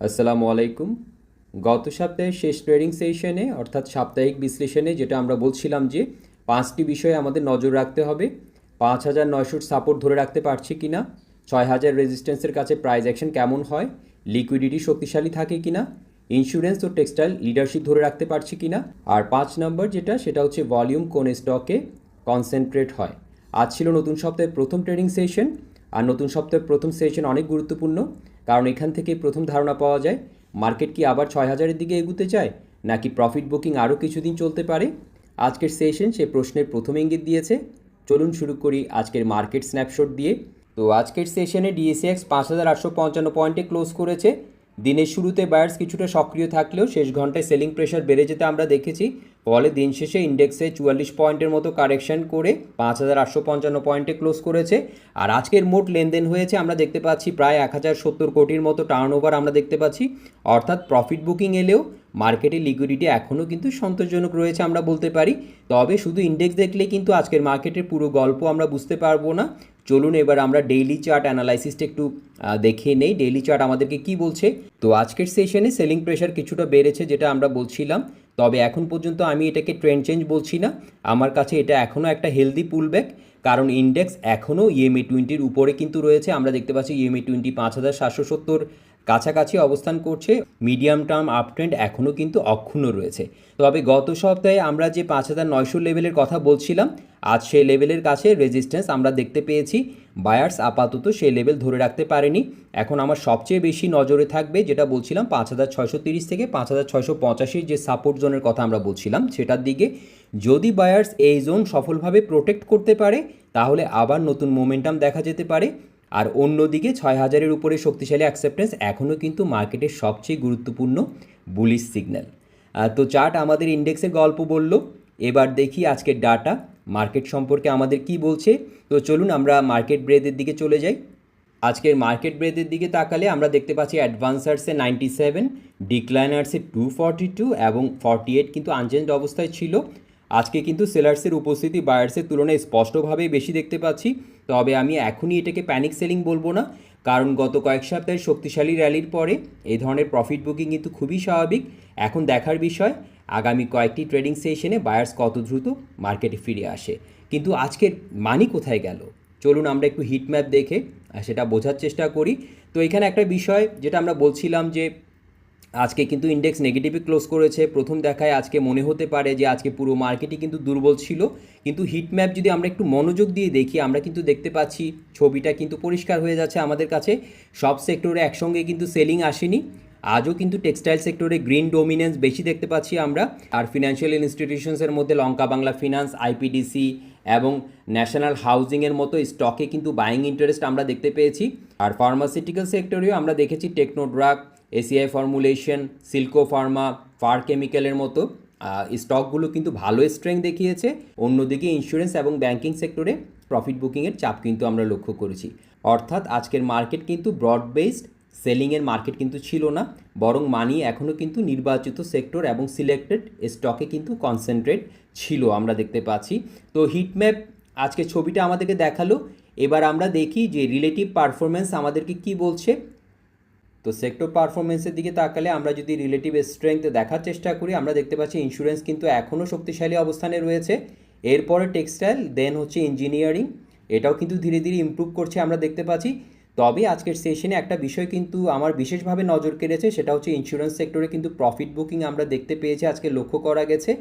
আসসালামু আলাইকুম। গত সপ্তাহের শেষ ট্রেডিং সেশনে অর্থাৎ সাপ্তাহিক বিশ্লেষণে যেটা আমরা বলছিলাম যে 5টি বিষয়ে আমাদের নজর রাখতে হবে। 5,900 সাপোর্ট ধরে রাখতে পারছি কিনা, 6,000 রেজিস্ট্যান্সের কাছে প্রাইস অ্যাকশন কেমন হয়, লিকুইডিটি শক্তিশালী থাকে কিনা, ইন্স্যুরেন্স ও টেক্সটাইল লিডারশিপ ধরে রাখতে পারছি কিনা, আর 5 নম্বর যেটা সেটা হচ্ছে ভলিউম কোন স্টকে কনসেন্ট্রেট হয়। আজ ছিল নতুন সপ্তাহের প্রথম ট্রেডিং সেশন, আর নতুন সপ্তাহের প্রথম সেশন অনেক গুরুত্বপূর্ণ, কারণ এখান থেকে প্রথম ধারণা পাওয়া যায় মার্কেট কি আবার 6,000-এর দিকে এগুতে চায়, নাকি প্রফিট বুকিং আরও কিছুদিন চলতে পারে। আজকের সেশন সে প্রশ্নের প্রথম ইঙ্গিত দিয়েছে। চলুন শুরু করি আজকের মার্কেট স্ন্যাপশট দিয়ে। তো আজকের সেশনে ডিএসএক্স 5,855 পয়েন্টে ক্লোজ করেছে। দিনের শুরুতে বায়ার্স কিছুটা সক্রিয় থাকলেও শেষ ঘন্টায় সেলিং প্রেশার বেড়ে যেতে আমরা দেখেছি। ফলে দিন শেষে ইন্ডেক্সে 44 পয়েন্টের মতো কারেকশন করে 5,855 পয়েন্টে ক্লোজ করেছে। আর আজকের মোট লেনদেন হয়েছে আমরা দেখতে পাচ্ছি প্রায় 1,070 কোটির মতো টার্নওভার আমরা দেখতে পাচ্ছি। অর্থাৎ প্রফিট বুকিং এলেও মার্কেটে লিকুইডিটি এখনও কিন্তু সন্তোষজনক রয়েছে আমরা বলতে পারি। তবে শুধু ইন্ডেক্স দেখলে কিন্তু আজকের মার্কেটের পুরো গল্প আমরা বুঝতে পারবো না। চলুন এবার আমরা ডেইলি চার্ট অ্যানালাইসিসটা একটু দেখে নেই। ডেইলি চার্ট আমাদেরকে কি বলছে। তো আজকের সেশনে সেলিং প্রেশার কিছুটা বেড়েছে যেটা আমরা বলছিলাম, তবে এখন পর্যন্ত আমি এটাকে ট্রেন্ড চেঞ্জ বলছি না। আমার কাছে এটা এখনও একটা হেলদি পুলব্যাক, কারণ ইন্ডেক্স এখনও ইএমএ 20-র উপরে কিন্তু রয়েছে। আমরা দেখতে পাচ্ছি ইএমএ 20 5,770 কাছাকাছি অবস্থান করছে। মিডিয়াম টার্ম আপ ট্রেন্ড এখনও কিন্তু অক্ষুণ্ণ রয়েছে। তবে গত সপ্তাহে আমরা যে 5,900 লেভেলের কথা বলছিলাম, আজ সেই লেভেলের কাছে রেজিস্ট্যান্স আমরা দেখতে পেয়েছি। বায়ার্স আপাতত সেই লেভেল ধরে রাখতে পারেনি। এখন আমার সবচেয়ে বেশি নজরে থাকবে যেটা বলছিলাম 5,630 থেকে 5,685 যে সাপোর্ট জোনের কথা আমরা বলছিলাম সেটার দিকে। যদি বায়ার্স এই জোন সফলভাবে প্রোটেক্ট করতে পারে তাহলে আবার নতুন মোমেন্টাম দেখা যেতে পারে। আর অন্যদিকে 6,000-এর উপরে শক্তিশালী অ্যাকসেপ্টেন্স এখনও কিন্তু মার্কেটের সবচেয়ে গুরুত্বপূর্ণ বুলিশ সিগন্যাল। তো চার্ট আমাদের ইন্ডেক্সের গল্প বলল। এবার দেখি আজকের ডাটা মার্কেট সম্পর্কে আমাদের কি বলছে। তো চলুন আমরা মার্কেট ব্রেথের দিকে চলে যাই। আজকের মার্কেট ব্রেথের দিকে তাকালে আমরা দেখতে পাচ্ছি অ্যাডভান্সার্সে 97, ডিক্লাইনার্সে 242 এবং 48 কিন্তু আনচেঞ্জড অবস্থায় ছিল। আজকে কিন্তু সেলার্সের উপস্থিতি বায়ার্সের তুলনায় স্পষ্টভাবেই বেশি দেখতে পাচ্ছি। তবে আমি এখনই এটাকে প্যানিক সেলিং বলবো না, কারণ গত কয়েক সপ্তাহের শক্তিশালী র্যালির পরে এই ধরনের প্রফিট বুকিং কিন্তু খুবই স্বাভাবিক। এখন দেখার বিষয় আগামী কয়েকটি ট্রেডিং সেশনে বায়ার্স কত দ্রুত মার্কেটে ফিরে আসে। কিন্তু আজকের মানি কোথায় গেল, চলুন আমরা একটু হিট ম্যাপ দেখে সেটা বোঝার চেষ্টা করি। তো এখানে একটা বিষয় যেটা আমরা বলছিলাম যে আজকে কিন্তু ইন্ডেক্স নেগেটিভে ক্লোজ করেছে। প্রথম দেখায় আজকে মনে হতে পারে যে আজকে পুরো মার্কেটই কিন্তু দুর্বল ছিল, কিন্তু হিট ম্যাপ যদি আমরা একটু মনোযোগ দিয়ে দেখি আমরা কিন্তু দেখতে পাচ্ছি ছবিটা কিন্তু পরিষ্কার হয়ে যাচ্ছে আমাদের কাছে। সব সেক্টরে একসঙ্গে কিন্তু সেলিং আসেনি। আজও কিন্তু টেক্সটাইল সেক্টরে গ্রিন ডোমিনেন্স বেশি দেখতে পাচ্ছি আমরা। আর ফিনান্সিয়াল ইনস্টিটিউশনসের মধ্যে লঙ্কা বাংলা ফিনান্স, আইপিডিসি এবং ন্যাশনাল হাউজিংয়ের মতো স্টকে কিন্তু বাইং ইন্টারেস্ট আমরা দেখতে পেয়েছি। আর ফার্মাসিউটিক্যাল সেক্টরেও আমরা দেখেছি টেকনোড্রাগ, এসিআই ফর্মুলেশন, সিল্কো ফার্মা, ফার কেমিক্যালের মতো স্টকগুলো কিন্তু ভালো স্ট্রেংথ দেখিয়েছে। অন্যদিকে ইন্স্যুরেন্স এবং ব্যাংকিং সেক্টরে প্রফিট বুকিংয়ের চাপ কিন্তু আমরা লক্ষ্য করেছি। অর্থাৎ আজকের মার্কেট কিন্তু ব্রড বেসড সেলিংয়ের মার্কেট কিন্তু ছিল না, বরং মানি এখনও কিন্তু নির্বাচিত সেক্টর এবং সিলেক্টেড স্টকে কিন্তু কনসেন্ট্রেট ছিল আমরা দেখতে পাচ্ছি। তো হিটম্যাপ আজকে ছবিটা আমাদেরকে দেখালো। এবার আমরা দেখি যে রিলেটিভ পারফরমেন্স আমাদেরকে কি বলছে। তো সেক্টর পারফরমেন্সের দিকে তাকালে আমরা যদি রিলেটিভ স্ট্রেংথ দেখার চেষ্টা করি আমরা দেখতে পাচ্ছি ইন্স্যুরেন্স কিন্তু এখনও শক্তিশালী অবস্থানে রয়েছে। এরপরে টেক্সটাইল, দেন হচ্ছে ইঞ্জিনিয়ারিং, এটাও কিন্তু ধীরে ধীরে ইমপ্রুভ করছে আমরা দেখতে পাচ্ছি। তবে আজকের সেশনে একটা বিষয় কিন্তু আমার বিশেষভাবে নজর কেড়েছে, সেটা হচ্ছে ইন্স্যুরেন্স সেক্টরে কিন্তু প্রফিট বুকিং আমরা দেখতে পেয়েছি আজকে লক্ষ্য করা গেছে।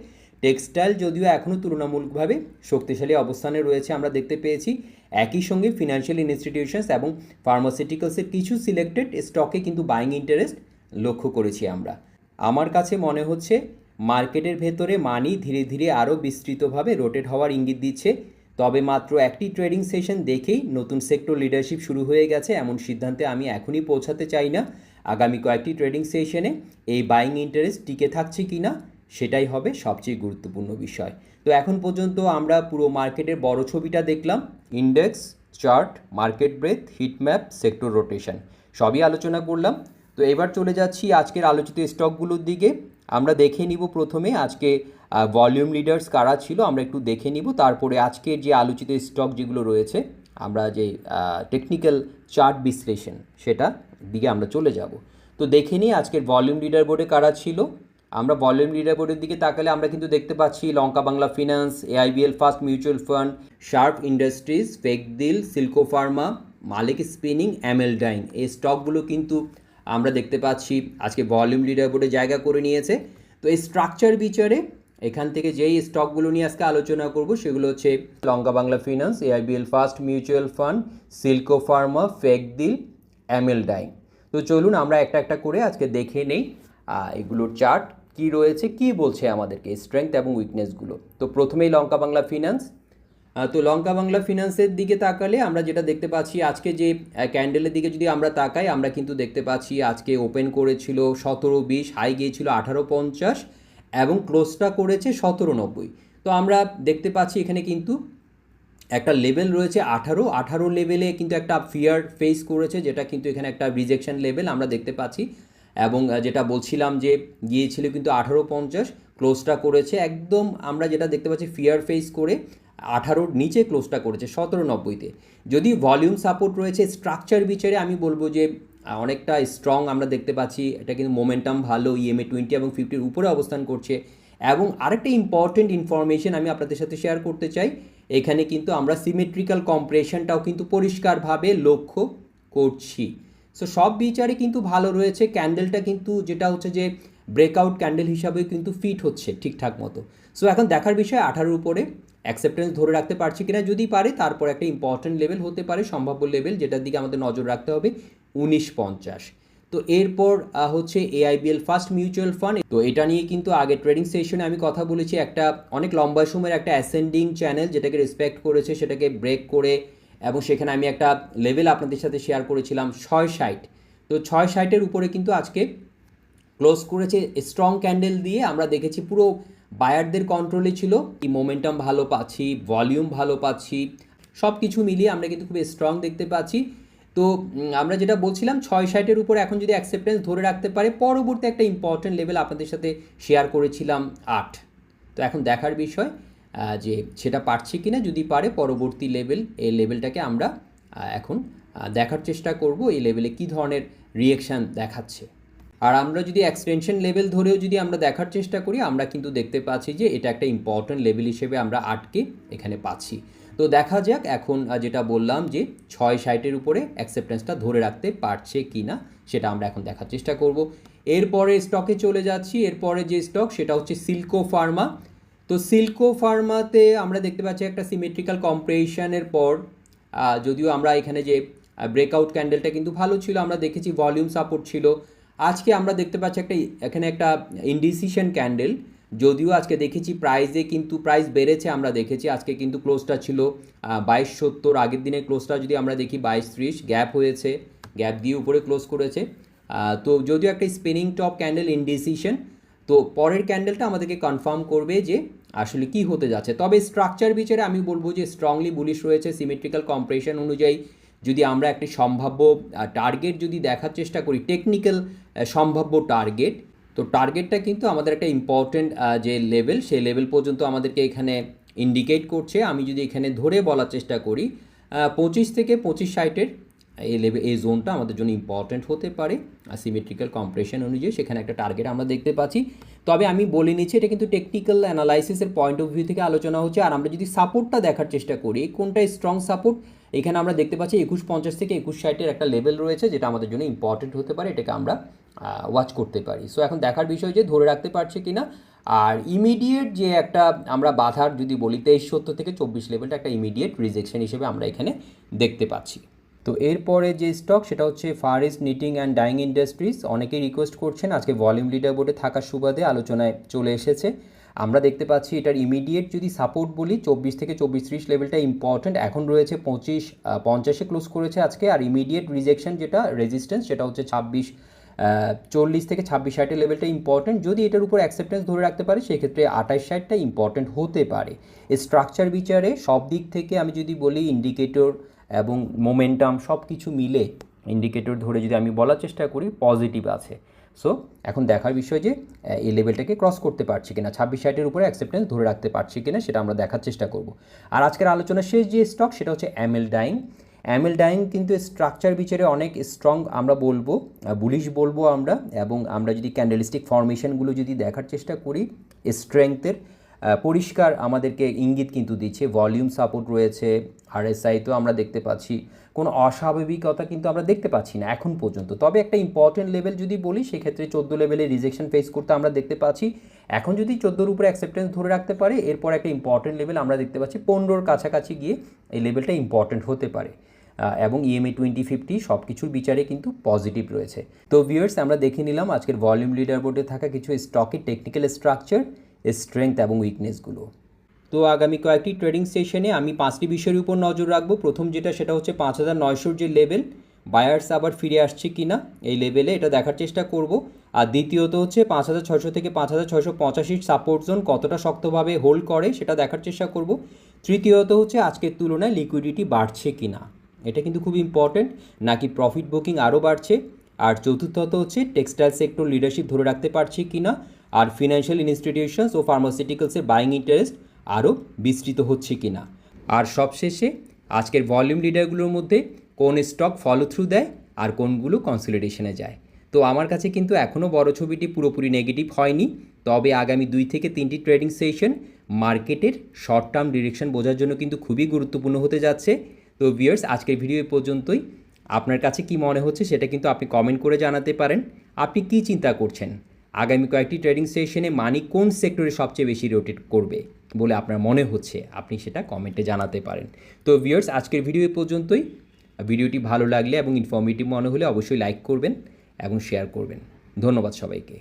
টেক্সটাইল যদিও এখনও তুলনামূলকভাবে শক্তিশালী অবস্থানে রয়েছে আমরা দেখতে পেয়েছি। একই সঙ্গে ফিনান্সিয়াল ইনস্টিটিউশনস এবং ফার্মাসিউটিক্যালসের কিছু সিলেক্টেড স্টকে কিন্তু বাইং ইন্টারেস্ট লক্ষ্য করেছি আমরা। আমার কাছে মনে হচ্ছে মার্কেটের ভেতরে মানি ধীরে ধীরে আরও বিস্তৃতভাবে রোটেট হওয়ার ইঙ্গিত দিচ্ছে। তবে মাত্র একটি ট্রেডিং সেশন দেখেই নতুন সেক্টর লিডারশিপ শুরু হয়ে গেছে এমন সিদ্ধান্তে আমি এখনই পৌঁছাতে চাই না। আগামী কয়েকটি ট্রেডিং সেশনে এই বাইং ইন্টারেস্ট টিকে থাকছে কি না সেটাই হবে সবচেয়ে গুরুত্বপূর্ণ বিষয়। তো এখন পর্যন্ত আমরা পুরো মার্কেটের বড় ছবিটা দেখলাম। Index, chart, market breadth, heatmap, sector rotation সবই আলোচনা করলাম। তো এবার চলে যাচ্ছি আজকের আলোচিত স্টকগুলোর দিকে। আমরা দেখে নিব প্রথমে আজকে ভলিউম লিডার্স কারা ছিল আমরা একটু দেখে নিব। তারপরে আজকের যে আলোচিত স্টক যেগুলো রয়েছে আমরা যে টেকনিক্যাল চার্ট বিশ্লেষণ সেটা দিকে আমরা চলে যাব। তো তো দেখে নিই আজকের ভলিউম লিডার বোর্ডে কারা ছিল। আমরা ভলিউম লিডার বোর্ডের দিকে তাকালে আমরা কিন্তু দেখতে পাচ্ছি লঙ্কা বাংলা ফিন্যান্স, এআইবিএল ফার্স্ট মিউচুয়াল ফান্ড, শার্প ইন্ডাস্ট্রিজ, ফেকদিল, সিল্কো ফার্মা, মালিক স্পিনিং, এমএল ডাইং, এই স্টকগুলো কিন্তু আমরা দেখতে পাচ্ছি আজকে ভলিউম লিডার বোর্ডে জায়গা করে নিয়েছে। তো এই স্ট্রাকচার বিচারে এখান থেকে যেই স্টকগুলো নিয়ে আজকে আলোচনা করব সেগুলো হচ্ছে লঙ্কা বাংলা ফিন্যান্স, এআইবিএল ফার্স্ট মিউচুয়াল ফান্ড, সিল্কো ফার্মা, ফেকদিল, এমএল ডাইং। তো চলুন আমরা একটা একটা করে আজকে দেখে নেই এগুলোর চার্ট কি রয়েছে, কি বলছে আমাদেরকে স্ট্রেংথ এবং উইকনেসগুলো। তো প্রথমেই লঙ্কা বাংলা ফিন্যান্স। তো লঙ্কা বাংলা ফিন্যান্সের দিকে তাকালে আমরা যেটা দেখতে পাচ্ছি আজকে যে ক্যান্ডেলের দিকে যদি আমরা তাকাই আমরা কিন্তু দেখতে পাচ্ছি আজকে ওপেন করেছিল 17.20, হাই গিয়েছিল 18.50 এবং ক্লোজটা করেছে 17.90। তো আমরা দেখতে পাচ্ছি এখানে কিন্তু একটা লেভেল রয়েছে 18 লেভেলে কিন্তু একটা ফিয়ার ফেস করেছে, যেটা কিন্তু এখানে একটা রিজেকশন লেভেল আমরা দেখতে পাচ্ছি। এবং যেটা বলছিলাম যে গিয়েছিল কিন্তু 18.50, ক্লোজটা করেছে একদম আমরা যেটা দেখতে পাচ্ছি ফিয়ার ফেস করে 18 নিচে ক্লোজটা করেছে 17.90-তে। যদি ভলিউম সাপোর্ট রয়েছে স্ট্রাকচার বিচারে আমি বলবো যে অনেকটা স্ট্রং আমরা দেখতে পাচ্ছি। এটা কিন্তু মোমেন্টাম ভালো, ইএমএ 20 এবং 50-র উপরে অবস্থান করছে। এবং আরেকটা ইম্পর্টেন্ট ইনফরমেশন আমি আপনাদের সাথে শেয়ার করতে চাই, এখানে কিন্তু আমরা সিমেট্রিক্যাল কম্প্রেশনটাও কিন্তু পরিষ্কারভাবে লক্ষ্য করছি। সো সব বিচারে কিন্তু ভালো রয়েছে। ক্যান্ডেলটা কিন্তু যেটা হচ্ছে যে ব্রেকআউট ক্যান্ডেল হিসাবে কিন্তু ফিট হচ্ছে ঠিকঠাক মতো। সো এখন দেখার বিষয় 18-র উপরে অ্যাকসেপ্টেন্স ধরে রাখতে পারছি কিনা, যদি পারে তারপর একটা ইম্পর্টেন্ট লেভেল হতে পারে সম্ভাব্য লেভেল, যেটার দিকে আমাদের নজর রাখতে হবে 19.50। তো এরপর হচ্ছে এআইবিএল ফার্স্ট মিউচুয়াল ফান্ড। তো এটা নিয়ে কিন্তু আগে ট্রেডিং সেশনে আমি কথা বলেছি, একটা অনেক লম্বা সময়ের একটা অ্যাসেন্ডিং চ্যানেল যেটাকে রেসপেক্ট করেছে সেটাকে ব্রেক করে, এবং সেখানে আমি একটা লেভেল আপনাদের সাথে শেয়ার করেছিলাম 660। তো 660-এর উপরে কিন্তু আজকে ক্লোজ করেছে স্ট্রং ক্যান্ডেল দিয়ে। আমরা দেখেছি পুরো বায়ারদের কন্ট্রোলে ছিল, এই মোমেন্টাম ভালো পাচ্ছি, ভলিউম ভালো পাচ্ছি, সব কিছু মিলিয়ে আমরা কিন্তু খুব স্ট্রং দেখতে পাচ্ছি। তো আমরা যেটা বলছিলাম 660-এর উপরে এখন যদি অ্যাকসেপ্টেন্স ধরে রাখতে পারে, পরবর্তী একটা ইম্পর্টেন্ট লেভেল আপনাদের সাথে শেয়ার করেছিলাম 8। তো এখন দেখার বিষয় যে সেটা পারছি কিনা, যদি পারে পরবর্তী লেভেল, এই লেভেলটাকে আমরা এখন দেখার চেষ্টা করব এই লেভেলে কী ধরনের রিয়েকশান দেখাচ্ছে। আর আমরা যদি এক্সটেনশন লেভেল ধরেও যদি আমরা দেখার চেষ্টা করি আমরা কিন্তু দেখতে পাচ্ছি যে এটা একটা ইম্পর্টেন্ট লেভেল হিসেবে আমরা 8কে এখানে পাচ্ছি। তো দেখা যাক এখন যেটা বললাম যে 660-এর উপরে অ্যাকসেপ্টেন্সটা ধরে রাখতে পারছে কি না সেটা আমরা এখন দেখার চেষ্টা করব। এরপরে স্টকে চলে যাচ্ছি। এরপরে যে স্টক সেটা হচ্ছে সিল্কো ফার্মা। তো সিল্কো ফার্মাতে আমরা দেখতে পাচ্ছি একটা সিমেট্রিক্যাল কম্প্রেশনের পর যদিও আমরা এখানে যে ব্রেকআউট ক্যান্ডেলটা কিন্তু ভালো ছিল, আমরা দেখেছি ভলিউম সাপোর্ট ছিল। আজকে আমরা দেখতে পাচ্ছি এখানে একটা ইনডিসিশন ক্যান্ডেল, যদিও আজকে দেখেছি প্রাইসে কিন্তু প্রাইস বেড়েছে। আমরা দেখেছি আজকে কিন্তু ক্লোজটা ছিল 2270, আগের দিনের ক্লোজটা যদি আমরা দেখি 2230, গ্যাপ হয়েছে, গ্যাপ দিয়ে উপরে ক্লোজ করেছে। তো যদিও একটা স্পিনিং টপ ক্যান্ডেল ইনডিসিশন, তো পরের ক্যান্ডেলটা আমাদেরকে কনফার্ম করবে যে আসলে কি হতে যাচ্ছে। তবে স্ট্রাকচার বিচারে আমি বলবো যে স্ট্রংলি বুলিশ রয়েছে। সিমেট্রিক্যাল কম্প্রেশন অনুযায়ী যদি আমরা একটি সম্ভাব্য টার্গেট যদি দেখার চেষ্টা করি, টেকনিক্যাল সম্ভাব্য টার্গেট, তো টার্গেটটা কিন্তু আমাদের একটা ইম্পর্টেন্ট যে লেভেল, সেই লেভেল পর্যন্ত আমাদেরকে এখানে ইন্ডিকেট করছে। আমি যদি এখানে ধরে বলার চেষ্টা করি 25 থেকে 2560-এর এই জোনটা আমাদের জন্য ইম্পর্টেন্ট হতে পারে সিমেট্রিক্যাল কম্প্রেশন অনুযায়ী, সেখানে একটা টার্গেট আমরা দেখতে পাচ্ছি। তবে আমি বলে নিচ্ছি এটা কিন্তু টেকনিক্যাল অ্যানালাইসিসের পয়েন্ট অফ ভিউ থেকে আলোচনা হচ্ছে। আর আমরা যদি সাপোর্টটা দেখার চেষ্টা করি কোনটা স্ট্রং সাপোর্ট, এখানে আমরা দেখতে পাচ্ছি 2150 থেকে 2160-এর একটা লেভেল রয়েছে যেটা আমাদের জন্য ইম্পর্টেন্ট হতে পারে, এটাকে আমরা ওয়াচ করতে পারি। সো এখন দেখার বিষয় যে ধরে রাখতে পারছে কিনা। আর ইমিডিয়েট যে একটা আমরা বাধার যদি বলি 2370 থেকে 24 লেভেলটা একটা ইমিডিয়েট রিজেকশন হিসেবে আমরা এখানে দেখতে পাচ্ছি। তো এরপরে যে স্টক সেটা হচ্ছে far east knitting and dyeing industries. অনেকেই রিকোয়েস্ট করছেন, আজকে ভলিউম লিডার বোর্ডে থাকার সুবাদে আলোচনায় চলে এসেছে। আমরা দেখতে পাচ্ছি এটার ইমিডিয়েট যদি সাপোর্ট বলি 24 থেকে 2430 লেভেলটা ইম্পর্টেন্ট, এখন রয়েছে 2550-এ ক্লোজ করেছে আজকে। আর ইমিডিয়েট রিজেকশন যেটা রেজিস্ট্যান্স সেটা হচ্ছে 2640 থেকে 2660 লেভেলটা ইম্পর্টেন্ট। যদি এটার উপর অ্যাকসেপ্টেন্স ধরে রাখতে পারে সেক্ষেত্রে 2860টা ইম্পর্টেন্ট হতে পারে। স্ট্রাকচার বিচারে সব দিক থেকে আমি যদি বলি ইন্ডিকেটর এবং মোমেন্টাম সব কিছু মিলে ইন্ডিকেটর ধরে যদি আমি বলার চেষ্টা করি পজিটিভ আছে। সো এখন দেখার বিষয় যে এই লেভেলটাকে ক্রস করতে পারছি কিনা, 2660-এর উপরে অ্যাকসেপ্টেন্স ধরে রাখতে পারছি কিনা সেটা আমরা দেখার চেষ্টা করব। আর আজকের আলোচনার শেষ যে স্টক সেটা হচ্ছে এমএল ডাইং। এমএল ডাইং কিন্তু স্ট্রাকচার বিচারে অনেক স্ট্রং আমরা বলবো, বুলিশ বলবো আমরা। এবং আমরা যদি ক্যান্ডেলস্টিক ফর্মেশনগুলো যদি দেখার চেষ্টা করি, স্ট্রেংথের পরিষ্কার আমাদেরকে ইঙ্গিত কিন্তু দিচ্ছে। ভলিউম সাপোর্ট রয়েছে, আরএসআই তো আমরা দেখতে পাচ্ছি, কোনো অস্বাভাবিকতা কিন্তু আমরা দেখতে পাচ্ছি না এখন পর্যন্ত। তবে একটা ইম্পর্টেন্ট লেভেল যদি বলি সেক্ষেত্রে 14 লেভেলে রিজেকশন ফেস করতে আমরা দেখতে পাচ্ছি। এখন যদি 14-র উপরে অ্যাকসেপ্টেন্স ধরে রাখতে পারে, এরপর একটা ইম্পর্টেন্ট লেভেল আমরা দেখতে পাচ্ছি 15-র কাছাকাছি গিয়ে এই লেভেলটা ইম্পর্টেন্ট হতে পারে। এবং EMA 2050 সব কিছুর বিচারে কিন্তু পজিটিভ রয়েছে। তো ভিউয়ার্স, আমরা দেখে নিলাম আজকের ভলিউম লিডার বোর্ডে থাকা কিছু স্টকের টেকনিক্যাল স্ট্রাকচার, স্ট্রেংথ এবং উইকনেসগুলো। তো আগামী কয়েকটি ট্রেডিং সেশনে আমি 5টি বিষয়ের উপর নজর রাখবো। প্রথম যেটা, সেটা হচ্ছে 5900 যে লেভেল, বায়ার্স আবার ফিরে আসছে কি না এই লেভেলে, এটা দেখার চেষ্টা করব। আর দ্বিতীয়ত হচ্ছে 5600 থেকে 5685 সাপোর্ট জোন কতটা শক্তভাবে হোল্ড করে সেটা দেখার চেষ্টা করব। তৃতীয়ত হচ্ছে আজকের তুলনায় লিকুইডিটি বাড়ছে কি না, এটা কিন্তু খুব ইম্পর্ট্যান্ট, নাকি প্রফিট বুকিং আরও বাড়ছে। আর চতুর্থত হচ্ছে টেক্সটাইল সেক্টর লিডারশিপ ধরে রাখতে পারছি কি না। আর ফিনান্সিয়াল ইনস্টিটিউশনস ও ফার্মাসিউটিক্যালসের বাইং ইন্টারেস্ট আরও বিস্তৃত হচ্ছে কি না। আর সবশেষে আজকের ভলিউম লিডারগুলোর মধ্যে কোন স্টক ফলো থ্রু দেয় আর কোনগুলো কনসলিডেশনে যায়। তো আমার কাছে কিন্তু এখনও বড় ছবিটি পুরোপুরি নেগেটিভ হয়নি, তবে আগামী 2 থেকে 3টি ট্রেডিং সেশন মার্কেটের শর্ট টার্ম ডিরেকশন বোঝার জন্য কিন্তু খুবই গুরুত্বপূর্ণ হতে যাচ্ছে। তো ভিউয়ার্স, আজকের ভিডিও এই পর্যন্তই। আপনার কাছে কি মনে হচ্ছে সেটা কিন্তু আপনি কমেন্ট করে জানাতে পারেন। আপনি কি চিন্তা করছেন আগামী কয়েকটি ট্রেডিং সেশনে মানি কোন সেক্টরে সবচেয়ে বেশি রোটেট করবে বলে আপনার মনে হচ্ছে, আপনি সেটা কমেন্টে জানাতে পারেন। তো ভিউয়ার্স, আজকের ভিডিও এই পর্যন্তই। ভিডিওটি ভালো লাগলে এবং ইনফরমেটিভ মনে হলে অবশ্যই লাইক করবেন এবং শেয়ার করবেন। ধন্যবাদ সবাইকে।